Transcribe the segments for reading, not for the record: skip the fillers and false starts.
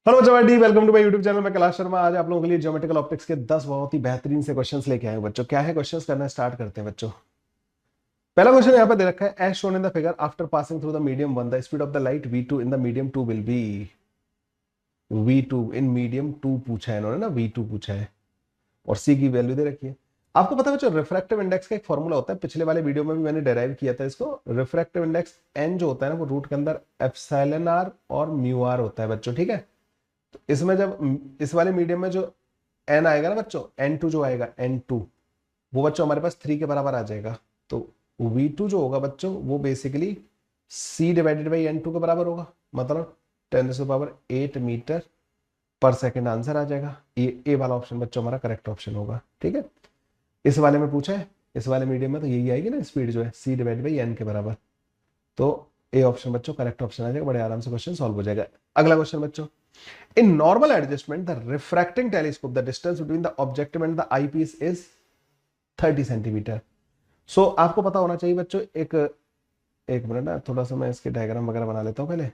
Hello जवाडी, welcome to my YouTube channel. मैं कैलाश शर्मा। आज आप लोगों के लिए ज्योमेट्रिकल ऑप्टिक्स के 10 बहुत ही बेहतरीन से क्वेश्चंस लेके आए हूं बच्चों। क्या है क्वेश्चंस, करना स्टार्ट करते हैं बच्चों। पहला क्वेश्चन यहाँ पे दे रखा है, as shown in the figure after passing through the medium 1 the speed of the light v2 in the medium 2 will be. v2 in medium 2 पूछा है इन्होंने ना, v2 पूछा है और c की वैल्यू दे रखी है। आपको पता है बच्चों, रिफ्रैक्टिव इंडेक्स का एक फॉर्मूला होता है, पिछले वाले वीडियो में भी मैंने डेराइव किया था इसको। रिफ्रैक्टिव इंडेक्स n जो होता है ना, वो रूट के अंदर एप्सिलॉन r और म्यू r होता है बच्चों, ठीक है। तो इसमें जब इस वाले मीडियम में जो n आएगा ना बच्चों, n2 जो आएगा n2, वो बच्चों हमारे पास 3 के बराबर आ जाएगा। तो v2 जो होगा बच्चों, वो basically c divided by n2 के बराबर होगा, मतलब 10⁸ मीटर पर सेकेंड आंसर आ जाएगा। ये ए वाला ऑप्शन बच्चों हमारा करेक्ट ऑप्शन होगा, ठीक है। इस वाले में पूछा है, इस वाले मीडियम में तो यही आएगी ना, स्पीड जो है c डिवाइडेड बाई n के बराबर। तो ए ऑप्शन बच्चों करेक्ट ऑप्शन आ जाएगा, बड़े आराम से क्वेश्चन सॉल्व हो जाएगा। अगला क्वेश्चन बच्चों, in normal adjustment the refracting telescope the distance between the objective and the eyepiece is 30 centimetre. So आपको पता होना चाहिए बच्चों, एक मिनट ना, थोड़ा सा मैं इसके डायग्राम वगैरह बना लेता हूँ पहले।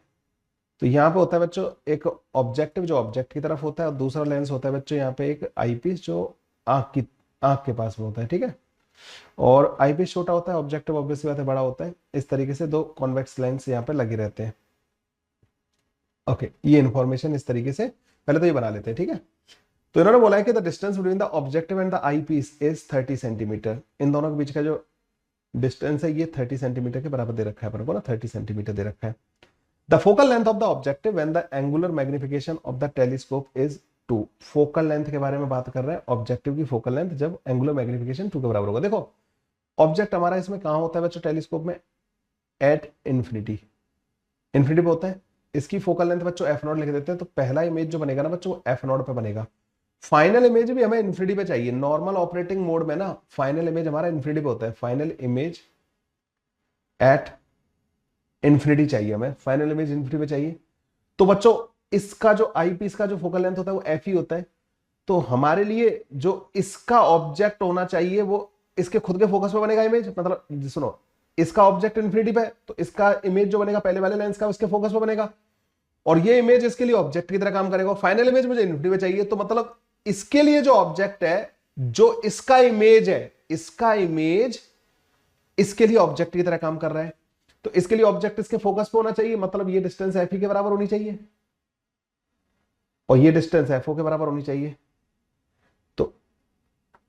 तो यहाँ पे होता है बच्चों एक ऑब्जेक्टिव जो ऑब्जेक्ट की तरफ होता है, और दूसरा लेंस होता है बच्चों यहाँ पे एक आईपीस जो आंख के पास में होता है, ठीक है। और आईपीस छोटा होता है, ऑब्जेक्टिव ऑब्वियसली बात है बड़ा होता है। इस तरीके से दो कॉन्वेक्स लेंस यहाँ पे लगे रहते हैं। ओके, ये इंफॉर्मेशन इस तरीके से पहले तो ये बना लेते हैं, ठीक है। तो इन्होंने बोला है कि the distance between the objective and the eyepiece is 30 centimetre. इन दोनों के बीच का जो डिस्टेंस है ये 30 सेंटीमीटर के बराबर दे रखा है अपन को ना, 30 सेंटीमीटर दे रखा है। The focal length of the objective when the angular magnification of the telescope is 2। Focal length के बारे में बात कर रहे हैं, ऑब्जेक्टिव की फोकल लेंथ जब एंगुलर मैग्निफिकेशन 2 के बराबर होगा। देखो ऑब्जेक्ट हमारा इसमें कहां होता है बच्चों, टेलीस्कोप में एट इंफिनिटी, इंफिनिटी पे होता है। इसकी फोकल लेंथ बच्चों एफ नॉट लिख देते हैं, तो पहला इमेज जो बनेगा ना बच्चों, वो एफ नॉट पे बनेगा। फाइनल इमेज भी हमें इन्फिनिटी पे चाहिए। नॉर्मल ऑपरेटिंग मोड में ना फाइनल इमेज हमारा इन्फिनिटी पे होता है, फाइनल इमेज एट इन्फिनिटी चाहिए हमें, फाइनल इमेज इन्फिनिटी पे चाहिए। तो बच्चों इसका जो आई पीस का जो फोकल लेंथ होता है वो एफ ही होता है। तो हमारे लिए जो इसका ऑब्जेक्ट होना चाहिए वो इसके खुद के फोकस पे बनेगा इमेज। मतलब सुनो, इसका ऑब्जेक्ट इन्फिनिटी पे है, तो इसका इमेज जो बनेगा पहले वाले लेंस का, उसके फोकस पे बनेगा। और ये इमेज इसके लिए ऑब्जेक्ट की तरह काम करेगा। फाइनल इमेज मुझे इन्फिनिटी पे चाहिए, तो मतलब इसके लिए जो ऑब्जेक्ट है, जो इसका इमेज है, इसका इमेज इसके लिए ऑब्जेक्ट की तरह काम कर रहा है। तो इसके लिए ऑब्जेक्ट इसके फोकस पे होना चाहिए, मतलब ये डिस्टेंस एफ ई के बराबर होनी चाहिए और ये डिस्टेंस एफ ओ के बराबर होनी चाहिए। तो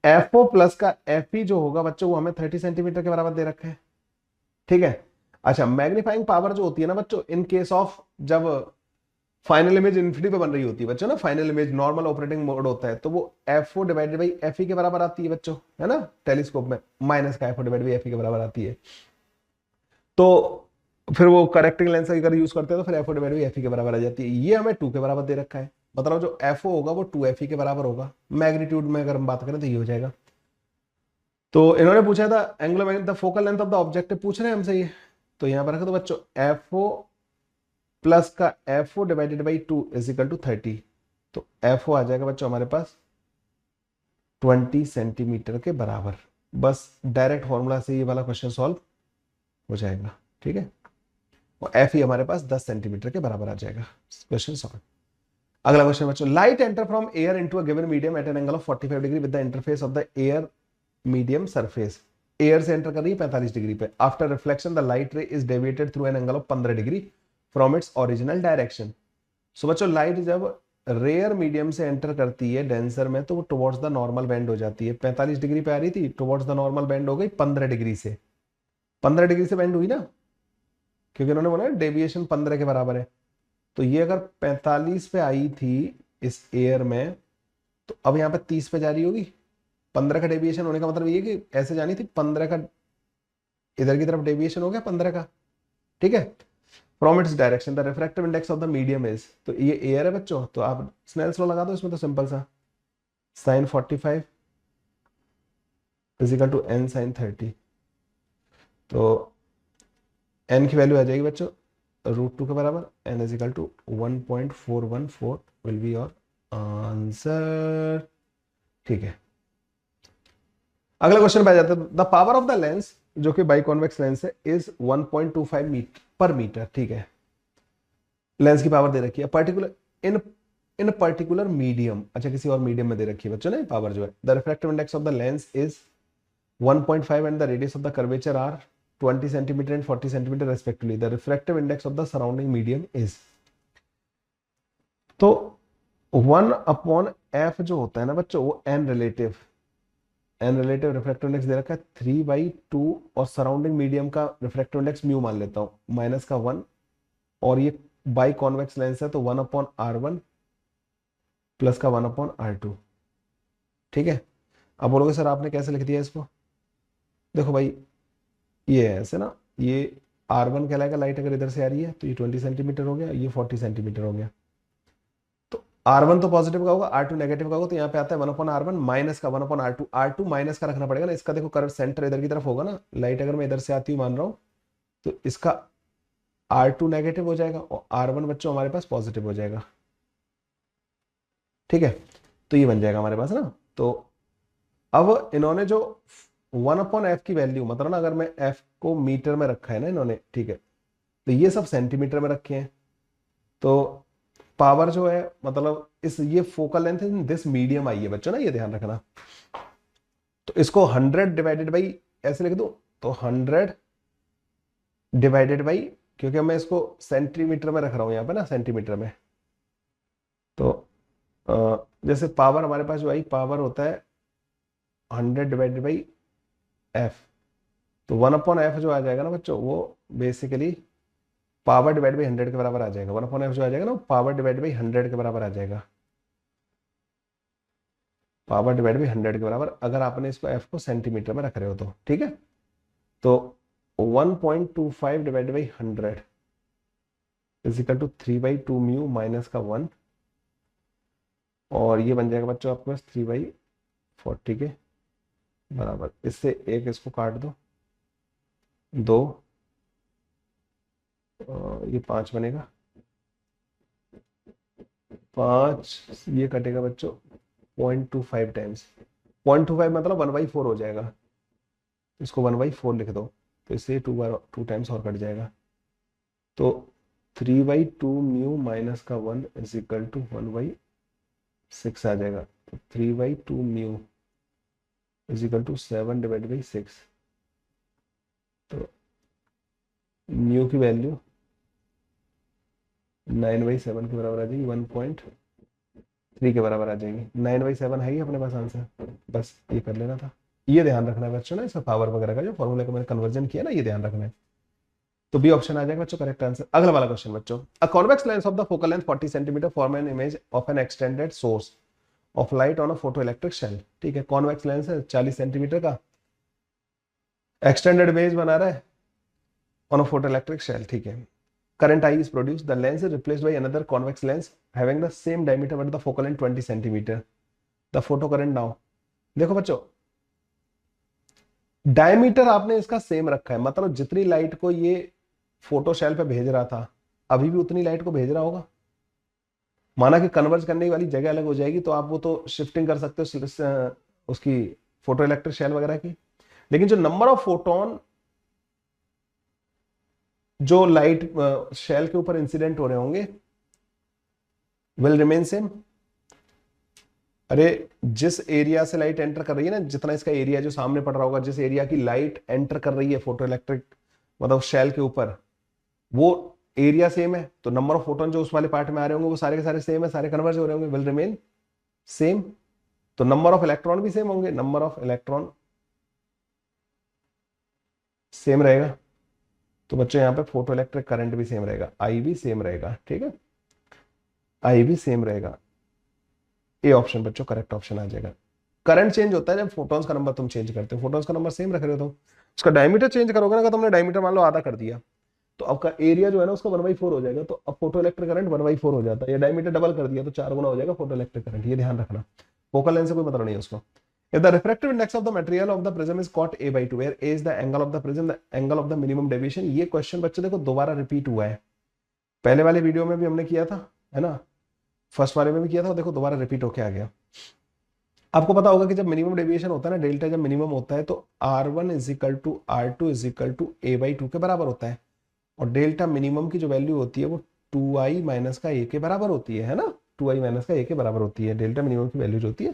एफ ओ प्लस का एफ ई जो होगा बच्चों, वो हमें 30 सेंटीमीटर के बराबर दे रखा है, ठीक है। अच्छा, मैग्नीफाइंग पावर जो होती है ना बच्चों, इन केस ऑफ जब फाइनल इमेज इन्फिनिटी पे बन रही होती है बच्चों ना, final image normal operating mode होता है, तो वो f o divided by f e के बराबर आती है बच्चों, है ना। टेलीस्कोप में माइनस का f o divided by f e के बराबर आती है। तो फिर वो करेक्टिंग लेंस अगर यूज करते हैं तो फिर f o divided by f e के बराबर आ जाती है। ये हमें 2 के बराबर दे रखा है, मतलब जो एफ ओ होगा वो 2 एफ ई के बराबर होगा। मैग्नीट्यूड में अगर हम बात करें तो ये हो जाएगा। तो इन्होंने पूछा था angular the focal length of the objective पूछ रहे हैं हमसे ये। तो यहां पर रखो तो बच्चों एफ ओ प्लस का f o divided by 2 is equal to 30। तो एफ ओ आ जाएगा बच्चों हमारे पास 20 सेंटीमीटर के बराबर। बस डायरेक्ट फॉर्मूला से ये वाला क्वेश्चन सॉल्व हो जाएगा, ठीक है। और एफ ई हमारे पास 10 सेंटीमीटर के बराबर आ जाएगा, क्वेश्चन सॉल्व। अगला क्वेश्चन बच्चों, light enter from air into a given medium at an angle of 45 degree with the interface of the air medium surface. Air से एंटर कर रही है 45 डिग्री पे। After reflection the light ray is deviated through an angle of 15 degree from its original direction. So बच्चों light जब rare medium से enter करती है डेंसर में, तो वो टुवर्ड्स द नॉर्मल बेंड हो जाती है। 45 डिग्री पे आ रही थी, टुवर्ड्स द नॉर्मल बेंड हो गई 15 डिग्री से। 15 डिग्री से बेंड हुई ना, क्योंकि उन्होंने बोला डेविएशन 15 के बराबर है। तो ये अगर 45 पे आई थी इस एयर में, तो अब यहाँ पे 30 पे जा रही होगी। 15 का डेविएशन होने का मतलब ये कि ऐसे जानी थी, 15 का इधर की तरफ डेविएशन हो गया 15 का, ठीक है। From its direction the refractive index of the medium is, तो ये एयर है बच्चों, तो आप स्नेल्स लॉ लगा दो इसमें, तो सिंपल सा sine 45 is equal to n sine 30। तो एन की वैल्यू आ जाएगी बच्चों √2 के बराबर, N is equal to 1.414 will be your answer, ठीक है। अगला क्वेश्चन पे आ जाता है, the power of the lens जो कि बाइकॉन्वेक्स लेंस है इज 1.25 मीटर पर मीटर, ठीक है। लेंस की पावर दे रखी है। Particular in in particular medium, अच्छा किसी और मीडियम में दे रखी है बच्चों ने पावर जो है, the refractive index of the lens is 1.5 and the radius of the curvature R 20 centimetre and 40 centimetre respectively, the refractive index of the surrounding medium is. तो 1/f जो होता है ना बच्चों वो n रिलेटिव रिफ्रैक्टिव इंडेक्स दे रखा है 3/2 और सराउंडिंग मीडियम का रिफ्रैक्टिव इंडेक्स म्यू मान लेता हूं माइनस का 1, और ये बाई कॉन्वेक्स लेंस है तो 1/r1 प्लस का 1/r2। ठीक है, अब बोलोगे सर आपने कैसे लिख दिया इसको, देखो भाई ये है ऐसे ना, ये r1 कहलाएगा लाइट अगर इधर से आ रही है तो ये 20 सेंटीमीटर हो गया, ये 40 सेंटीमीटर हो गया। तो r1 तो पॉजिटिव का होगा, r2 नेगेटिव का होगा, तो यहाँ पे आता है 1/r1 माइनस का 1/r2, r2 माइनस का रखना पड़ेगा ना, इसका देखो करंट सेंटर इधर की तरफ होगा ना, लाइट अगर मैं इधर से आती हुई मान रहा हूँ तो इसका r2 नेगेटिव हो जाएगा और r1 बच्चों हमारे पास पॉजिटिव हो जाएगा। ठीक है, तो ये बन जाएगा हमारे पास ना। तो अब इन्होंने जो 1/f की वैल्यू, मतलब ना अगर मैं f को मीटर में रखा है ना इन्होंने, ठीक है, तो ये सब सेंटीमीटर में रखे हैं, तो पावर जो है मतलब इस ये focal length in this medium I है बच्चों ना, ये ध्यान रखना। तो इसको 100 डिवाइडेड बाई ऐसे लिख दो, तो 100 डिवाइडेड बाई, क्योंकि मैं इसको सेंटीमीटर में रख रहा हूं यहाँ पे ना, सेंटीमीटर में, तो जैसे पावर हमारे पास जो आई पावर होता है 100 डिवाइडेड बाई f, तो 1/f जो आ जाएगा ना बच्चों वो बेसिकली पावर डिवाइड बाई 100 के बराबर आ जाएगा। 1/f जो आ जाएगा ना पावर डिवाइड बाई 100 के बराबर आ जाएगा, पावर डिवाइड बाई 100 के बराबर, अगर आपने इसको f को सेंटीमीटर में रख रहे हो तो। ठीक है, तो 1.25 divide by 100 is equal to 3/2 mu minus का 1, और ये बन जाएगा बच्चों आपके पास 3/40 के बराबर। इससे एक इसको काट दो, 2 ये 5 बनेगा, 5 ये कटेगा बच्चों 0.25 टाइम्स, 0.25 मतलब 1/4 हो जाएगा, इसको 1/4 लिख दो, तो इससे 2 टाइम्स और कट जाएगा, तो 3/2 म्यू माइनस का 1 इज इक्वल टू 1/6 आ जाएगा। तो 3/2 mu is equal to 7 divide by 6, तो म्यू की वैल्यू 9/7 के बराबर आ जाएगी, 1.3 के बराबर आ जाएगी। 9/7 है ही अपने पास आंसर, बस ये कर लेना था। ये ध्यान रखना है बच्चों ना, इसका पावर वगैरह का जो फॉर्मूला का मैंने कन्वर्जन किया ना, ये ध्यान रखना है। तो बी ऑप्शन आ जाएगा बच्चों करेक्ट आंसर। अगला वाला क्वेश्चन बच्चों, a convex lens of the focal length 40 centimetre form an image of an extended source of light on a photoelectric cell. ठीक है, कॉन्वेक्स लेंस है 40 सेंटीमीटर का, एक्सटेंडेड इमेज बना रहा है ऑन अ फोटोइलेक्ट्रिक शेल। ठीक है, current I is produced, the lens is replaced by another convex lens having the same diameter but the focal length 20 centimeter. The photo current now, देखो बच्चों diameter आपने इसका same रखा है, मतलब जितनी लाइट को ये फोटो शेल पे भेज रहा था अभी भी उतनी लाइट को भेज रहा होगा। माना कि कन्वर्ज करने वाली जगह अलग हो जाएगी तो आप वो तो शिफ्टिंग कर सकते हो उसकी फोटो इलेक्ट्रिक शेल वगैरह की, लेकिन जो नंबर ऑफ फोटोन जो लाइट शेल के ऊपर इंसिडेंट हो रहे होंगे विल रिमेन सेम। अरे जिस एरिया से लाइट एंटर कर रही है ना, जितना इसका एरिया जो सामने पड़ रहा होगा, जिस एरिया की लाइट एंटर कर रही है फोटो इलेक्ट्रिक मतलब शेल के ऊपर, वो एरिया सेम है, तो नंबर ऑफ फोटोन जो उस वाले पार्ट में आ रहे होंगे वो सारे के सारे सेम है, सारे कन्वर्ज हो रहे होंगे, विल रिमेन सेम। तो नंबर ऑफ इलेक्ट्रॉन भी सेम होंगे, नंबर ऑफ इलेक्ट्रॉन सेम रहेगा, तो बच्चों यहाँ पे फोटो इलेक्ट्रिक करंट भी सेम रहेगा, आई भी सेम रहेगा। ठीक है, आई भी सेम रहेगा। ए ऑप्शन बच्चों करेक्ट ऑप्शन आ जाएगा। करंट चेंज होता है जब फोटॉन्स का नंबर तुम चेंज करते हो, फोटॉन्स का नंबर सेम रख रहे हो तो उसका डायमीटर चेंज करोगे ना, अगर तुमने डायमीटर मान लो आधा कर दिया तो आपका एरिया जो है ना उसका 1/4 हो जाएगा, तो अब फोटो इलेक्ट्रिक करंट 1/4 हो जाता है, या डायमीटर डबल कर दिया तो 4 गुना हो जाएगा फोटो इलेक्ट्रिक करंट। ये ध्यान रखना, फोकल लेंथ से कोई मतलब नहीं है उसको। If the refractive index of the material of the prism is cot a/2, where a is the angle of the prism, the angle of the minimum deviation। ये क्वेश्चन बच्चों देखो दोबारा रिपीट हुआ है, पहले वाले वीडियो में भी हमने किया था है ना, फर्स्ट वाले में भी किया था, देखो दोबारा रिपीट होके आ गया। आपको पता होगा कि जब मिनिमम डेविएशन होता है ना, डेल्टा जब मिनिमम होता है तो r1 is equal to r2 is equal to a/2 के बराबर होता है, और डेल्टा मिनिमम की जो वैल्यू होती है वो 2i माइनस का a के बराबर होती है ना। 2i माइनस का a के बराबर होती है। डेल्टा मिनिमम की वैल्यू जो होती है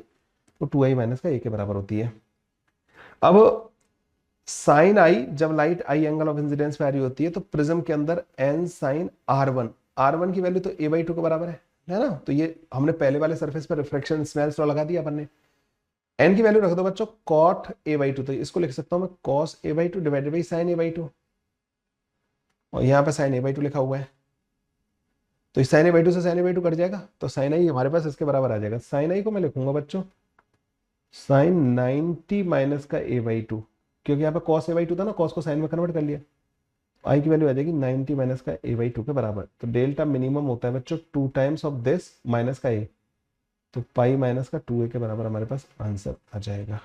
वो 2i माइनस का a के बराबर होती है। अब साइन आई, जब light I angle of incidence पे आ रही होती है तो प्रिज्म के अंदर n साइन r1 की वैल्यू तो a/2 के बराबर है ना। तो ये हमने पहले वाले सरफेस पर रिफ्लेक्शन स्नेल्स लॉ लगा दिया अपन ने। n की वैल्यू रख दो बच्चों cot a/2, तो इसको लिख सकता हूं मैं cos a/2 divided by sin a/2, और यहाँ पे sin a/2 लिखा हुआ है। तो इस sin a/2 से sin a/2 कट जाएगा, तो sin i हमारे पास इसके बराबर आ जाएगा। sin i को मैं लिखूंगा बच्चों sin 90 माइनस का a/2, क्योंकि यहाँ पे cos a/2 था ना, cos को sin में कन्वर्ट कर लिया। i की वैल्यू आ जाएगी 90 माइनस का a/2 के बराबर। तो डेल्टा मिनिमम होता है बच्चों 2 टाइम्स ऑफ दिस माइनस का a, तो पाई माइनस का 2a के बराबर हमारे पास आंसर आ जाएगा।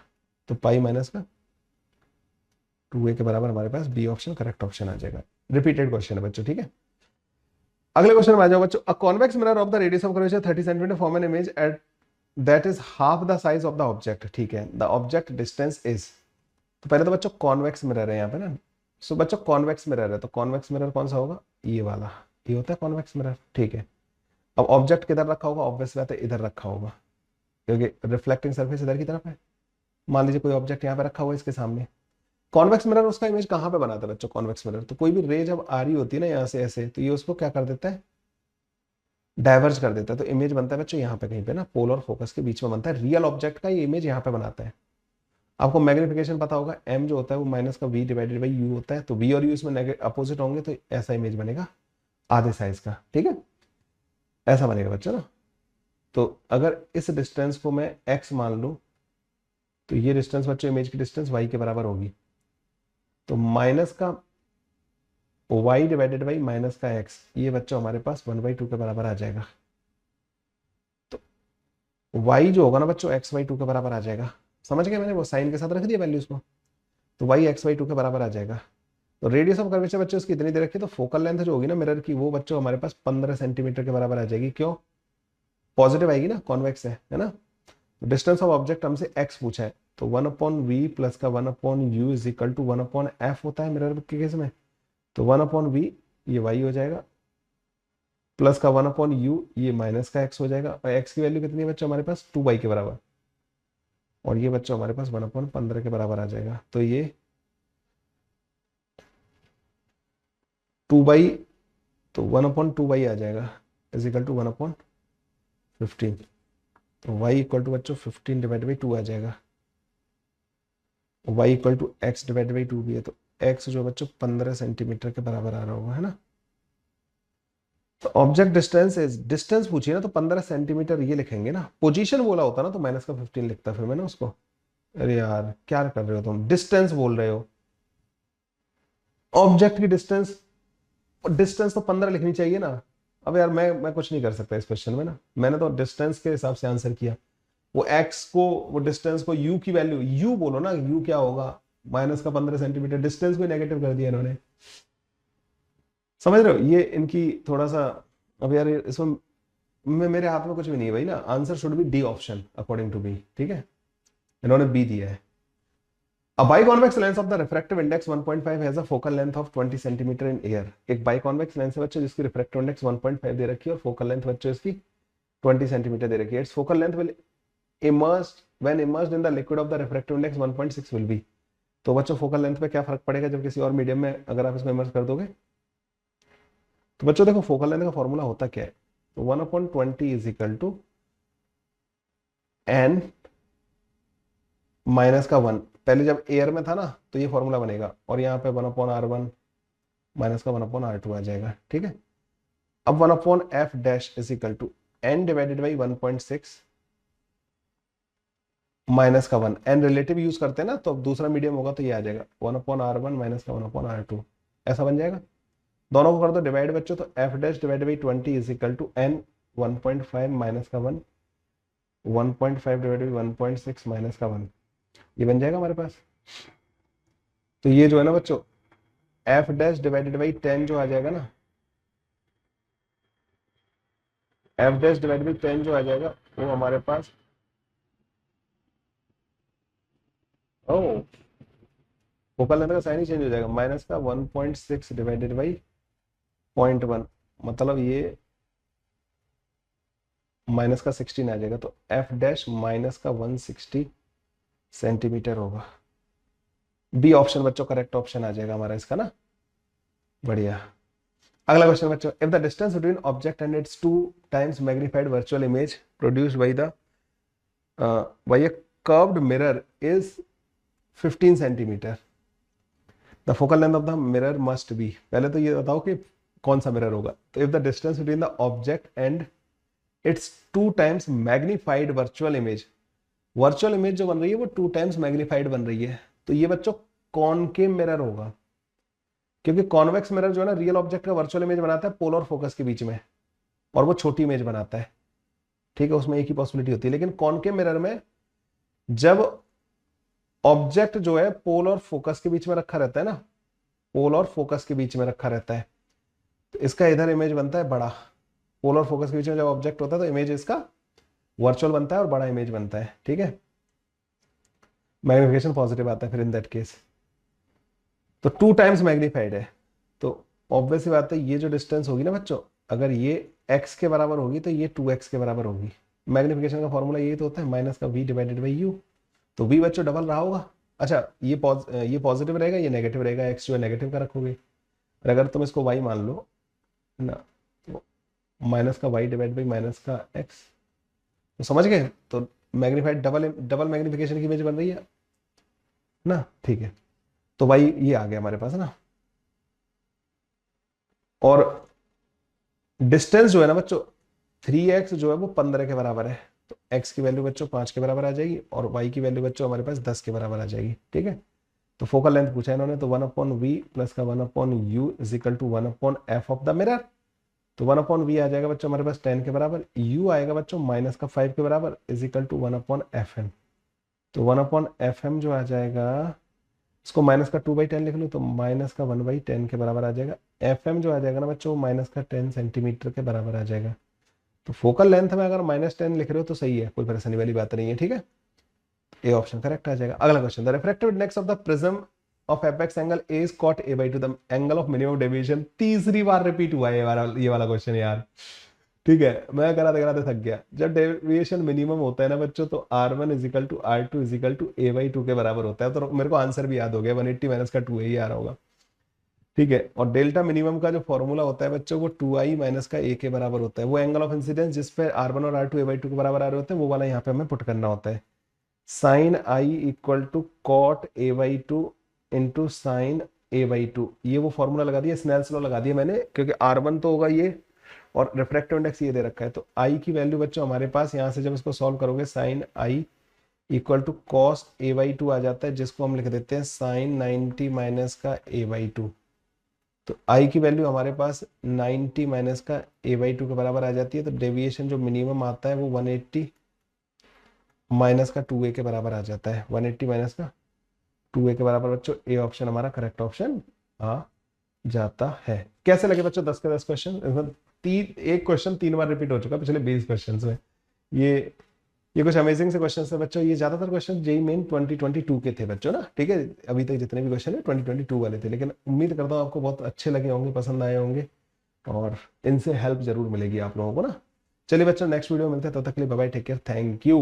तो पाई माइनस का 2a के बराबर हमारे पास बी ऑप्शन करेक्ट ऑप्शन आ जाएगा। रिपीटेड क्वेश्चन है बच्चों, ठीक है। अगले क्वेश्चन में आ जाओ बच्चों। A convex mirror of the radius of curvature 30 centimetre form an image at that is half the size of the object. ठीक है, द ऑब्जेक्ट डिस्टेंस इज। तो पहले तो बच्चों कॉन्वेक्स मिरर है यहाँ पे ना, सो बच्चों कॉन्वेक्स मिरर है, तो कॉन्वेक्स मिरर कौन सा होगा, ये वाला, ये होता है कॉन्वेक्स मिरर। ठीक है, अब ऑब्जेक्ट किधर रखा होगा, ऑब्वियस बात है इधर रखा होगा, क्योंकि रिफ्लेक्टिंग सरफेस इधर की तरफ है। मान लीजिए कोई ऑब्जेक्ट यहाँ पे रखा हुआ है इसके सामने, कॉन्वेक्स मिरर उसका इमेज कहाँ पे बनाता है बच्चों, कॉन्वेक्स मिरर। तो कोई भी रे जब आ रही होती है ना यहाँ से ऐसे, तो ये उसको क्या कर देता है, डाइवर्ज कर देता है। तो इमेज बनता है बच्चों यहाँ पे कहीं पे ना, पोल और फोकस के बीच में बनता है। रियल ऑब्जेक्ट का ये इमेज यहाँ पे बनाता है। आपको मैग्निफिकेशन पता होगा, m जो होता है वो माइनस का v डिवाइडेड बाई u होता है, तो v और u इसमें अपोजिट होंगे, तो ऐसा इमेज बनेगा आधे साइज का। ठीक है, ऐसा बनेगा बच्चों ना। तो अगर इस डिस्टेंस को मैं x मान लूं, तो ये डिस्टेंस बच्चों इमेज की डिस्टेंस y के बराबर होगी। तो माइनस का y डिवाइडेड बाई माइनस का x, ये बच्चों हमारे पास 1/2 के बराबर आ जाएगा। तो y जो होगा ना बच्चों x/2 के बराबर आ जाएगा। समझ गए, मैंने वो साइन के साथ रख दिया वैल्यूज को, तो y x/2 के बराबर आ जाएगा। तो रेडियस ऑफ कर्वेचर बच्चों उसकी इतनी दे रखी है, तो फोकल लेंथ जो होगी ना मिरर की, वो बच्चों हमारे पास 15 सेंटीमीटर के बराबर आ जाएगी। क्यों, पॉजिटिव आएगी ना, कॉन्वेक्स है ना। डिस्टेंस ऑफ ऑब्जेक्ट हमसे x पूछा है, तो 1/v प्लस का 1/u is equal to 1/f होता है मिरर के केस में। तो 1/v ये y हो जाएगा, प्लस का 1/u ये माइनस का x हो जाएगा, और x की वैल्यू कितनी है बच्चों हमारे पास 2y के बराबर, और ये बच्चों हमारे पास 1/15 के बराबर आ जाएगा। तो ये 2 तो 1/2y आ जाएगा इज इक्वल टू 1/15। तो y इक्वल टू बच्चों 15 डिवाइड बाई 2 आ जाएगा। y equal to x divide by 2 भी है, तो x जो बच्चों 15 सेंटीमीटर के बराबर आ रहा होगा, है ना। तो ऑब्जेक्ट डिस्टेंस इज, डिस्टेंस पूछिए ना तो 15 सेंटीमीटर ये लिखेंगे ना, पोजीशन बोला होता ना तो माइनस का 15 लिखता फिर मैंने उसको। अरे यार क्या कर रहे हो तुम, डिस्टेंस बोल रहे हो, ऑब्जेक्ट की डिस्टेंस, डिस्टेंस तो 15 लिखनी चाहिए ना। अब यार मैं कुछ नहीं कर सकता इस क्वेश्चन में ना, मैंने तो डिस्टेंस के हिसाब से आंसर किया। वो x को, वो डिस्टेंस को u की वैल्यू, u बोलो ना, u क्या होगा, माइनस का 15 सेंटीमीटर, डिस्टेंस को नेगेटिव कर दिया इन्होंने। समझ रहे हो, ये इनकी थोड़ा सा। अब यार इसमें मेरे हाथ में कुछ भी नहीं है भाई ना, answer should be D option according to B. ठीक है, इन्होंने बी दिया है। A biconvex lens of the refractive index 1.5 has a focal length of 20 centimetre in air। एक बाइकॉन्वेक्स लेंस है बच्चों जिसकी रिफ्रैक्टिव इंडेक्स 1.5 दे रखी है और फोकल लेंथ बच्चों इसकी 20 सेंटीमीटर दे रखी है। It's focal length will immersed when immersed in the liquid of the refractive index 1.6 will be। तो बच्चों फोकल लेंथ पे क्या फर्क पड़ेगा जब किसी और मीडियम में अगर आप इसको इमर्स कर दोगे। तो बच्चों देखो फोकल लेंथ का फॉर्मूला होता क्या है, तो 1/20 is equal to n minus का 1। पहले जब एयर में था ना तो ये फॉर्मूला बनेगा, और यहाँ पे 1/r1 माइनस का 1/r2 आ जाएगा। ठीक है, अब 1/f dash is equal to n divided by 1.6 minus का 1। n रिलेटिव यूज करते हैं ना, तो अब दूसरा मीडियम होगा तो ये आ जाएगा 1/r1 माइनस का 1/r2, ऐसा बन जाएगा। दोनों को कर दो डिवाइड बच्चों, तो f dash divide by 20 is equal to n 1.5 minus का 1, 1.5 डिवाइड बाई 1.6 माइनस का 1, ये बन जाएगा हमारे पास। तो ये जो है ना बच्चों f डैश डिवाइडेड बाई 10 जो आ जाएगा ना, f डैश डिवाइडेड बाई 10 जो आ जाएगा वो हमारे पास, ओ फोकल लेंथ का साइन ही चेंज हो जाएगा, माइनस का 1.6 डिवाइडेड बाई 0.1, मतलब ये माइनस का 16 आ जाएगा, तो एफ डैश माइनस का 160 सेंटीमीटर होगा। बी ऑप्शन बच्चों करेक्ट ऑप्शन आ जाएगा हमारा इसका ना। बढ़िया। अगला क्वेश्चन बच्चों, if the distance between object and it's 2 times magnified virtual image produced by a curved mirror is 15 centimetre, the focal length of the mirror must be. पहले तो ये बताओ कि कौन सा मिरर होगा। तो if the distance between the object and it's 2 times magnified virtual image, virtual image जो बन रही है वो 2 टाइम्स मैग्नीफाइड बन रही है, तो ये बच्चों कॉनकेव मिरर होगा, क्योंकि कॉन्वेक्स मिरर जो है ना रियल ऑब्जेक्ट का वर्चुअल इमेज बनाता है पोलर फोकस के बीच में, और वो छोटी इमेज बनाता है। ठीक है, उसमें एक ही पॉसिबिलिटी होती है। लेकिन कॉनकेव मिरर में जब ऑब्जेक्ट जो है पोल और फोकस के बीच में रखा रहता है ना, पोल और फोकस के बीच में रखा रहता है, तो इसका इधर इमेज बनता है बड़ा। पोल और फोकस के बीच में जब ऑब्जेक्ट होता है तो इमेज इसका वर्चुअल बनता है और बड़ा इमेज बनता है। ठीक है, मैग्निफिकेशन पॉजिटिव आता है फिर इन दैट केस। तो 2 टाइम्स मैग्नीफाइड है, तो ऑब्वियस सी बात है ये जो डिस्टेंस होगी ना बच्चों, अगर ये x के बराबर होगी तो ये 2x के बराबर होगी। मैग्निफिकेशन का फॉर्मूला यही तो होता है, माइनस का v डिवाइडेड बाई u। तो v बच्चों डबल रहा होगा। अच्छा, ये पॉजिटिव रहेगा, ये नेगेटिव रहेगा, x जो है नेगेटिव का रखोगे, और अगर तुम इसको y मान लो ना, तो माइनस का y डिवाइड बाई माइनस का x, तो समझ गए। तो मैग्नीफाइड डबल मैग्निफिकेशन की इमेज बन रही है ना। ठीक है, तो भाई ये आ गया हमारे पास ना। और डिस्टेंस जो है ना बच्चों 3x जो है वो 15 के बराबर है, तो x की वैल्यू बच्चों 5 के बराबर आ जाएगी, और y की वैल्यू बच्चों हमारे पास 10 के बराबर आ जाएगी। ठीक है, तो फोकल लेंथ पूछा इन्होंने, तो 1/v प्लस का 1/u is equal to 1/f of the mirror. तो 1/v आ जाएगा बच्चों हमारे पास 10 के बराबर, u आएगा बच्चों माइनस का 5 के बराबर इज इक्वल टू 1/fm। तो 1/fm जो आ जाएगा, इसको माइनस का 2/10 लिख लो, तो माइनस का 1/10 के बराबर आ जाएगा। एफ एम जो आ जाएगा ना बच्चों माइनस का 10 सेंटीमीटर के बराबर आ जाएगा। तो फोकल लेंथ में अगर -10 लिख रहे हो तो सही है, कोई परेशानी वाली बात नहीं है। ठीक है, ए ऑप्शन करेक्ट आ जाएगा। अगला question, the refractive index of the prism of apex angle A is cot a/2 the angle of minimum deviation. तीसरी बार रिपीट हुआ है ये वाला क्वेश्चन यार। ठीक है, मैं कराते थक गया। जब डेविएशन मिनिमम होता है ना बच्चों, तो r1 is equal to r2 is equal to a/2 के बराबर होता है। तो मेरे को आंसर भी याद हो गया, 180 माइनस का 2a ही आ रहा होगा। ठीक है, और डेल्टा मिनिमम का जो फॉर्मूला होता है बच्चों, वो 2i माइनस का a के बराबर होता है। वो एंगल ऑफ इंसिडेंस जिस पे r1 और r2 a/2 के बराबर आ रहे होते हैं, वो वाला यहाँ पे हमें पुट करना होता है। Sine i equal to cot a/2 into sine a/2, ये वो फॉर्मूला लगा दिया, स्नेल्स लॉ लगा दिया मैंने, क्योंकि r1 तो होगा ये, और रिफ्रैक्टिव इंडेक्स ये दे रखा है। तो आई की वैल्यू बच्चों हमारे पास यहाँ से जब इसको सॉल्व करोगे, sine i equal to cos a/2 आ जाता है, जिसको हम लिख देते हैं साइन 90 माइनस का a/2। तो आई की वैल्यू हमारे पास 90 माइनस का a/2 के बराबर आ जाती है। तो डेविएशन जो मिनिमम आता है वो 180 माइनस का 2a के बराबर आ जाता है। 180 माइनस का 2a के बराबर बच्चों ए ऑप्शन हमारा करेक्ट ऑप्शन आ जाता है। कैसे लगे बच्चों 10 के 10 क्वेश्चन? एक क्वेश्चन 3 बार रिपीट हो चुका पिछले 20 क्वेश्चन में। ये कुछ अमेजिंग से क्वेश्चन थे बच्चों। ये ज्यादातर क्वेश्चन जेईई मेन 2022 के थे बच्चों ना। ठीक है, अभी तक जितने भी क्वेश्चन है 2022 वाले थे, लेकिन उम्मीद करता हूँ आपको बहुत अच्छे लगे होंगे, पसंद आए होंगे, और इनसे हेल्प जरूर मिलेगी आप लोगों को ना। चलिए बच्चों, नेक्स्ट वीडियो में मिलते हैं, तब तक के लिए bye bye, take care, thank you.